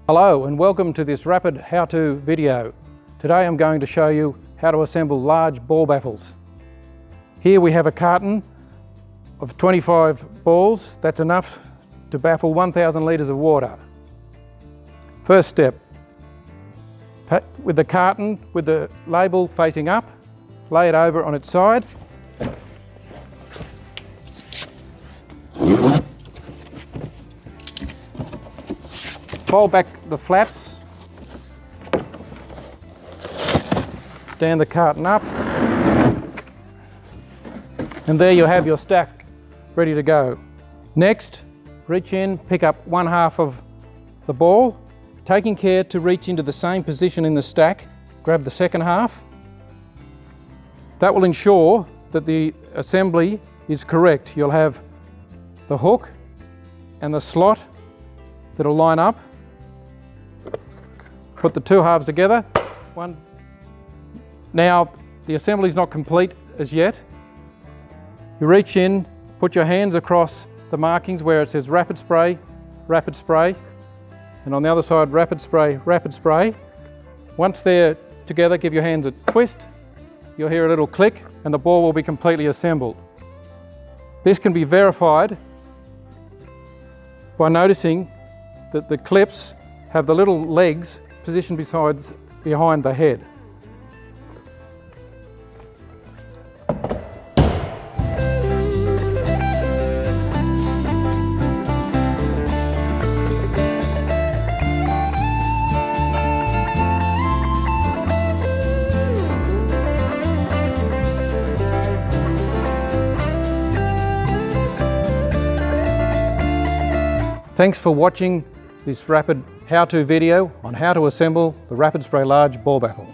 Hello and welcome to this rapid how-to video. Today I'm going to show you how to assemble large ball baffles. Here we have a carton of 25 balls. That's enough to baffle 1,000 litres of water. First step, with the carton with the label facing up, lay it over on its side. Fold back the flaps, stand the carton up, and there you have your stack ready to go. Next, reach in, pick up one half of the ball, taking care to reach into the same position in the stack, grab the second half. That will ensure that the assembly is correct. You'll have the hook and the slot that'll line up. Put the two halves together. Now, the assembly is not complete as yet. You reach in, put your hands across the markings where it says rapid spray, and on the other side, rapid spray, rapid spray. Once they're together, give your hands a twist. You'll hear a little click and the ball will be completely assembled. This can be verified by noticing that the clips have the little legs positioned behind the head. Thanks for watching this rapid how-to video on how to assemble the Rapid Spray Large Ball Baffle.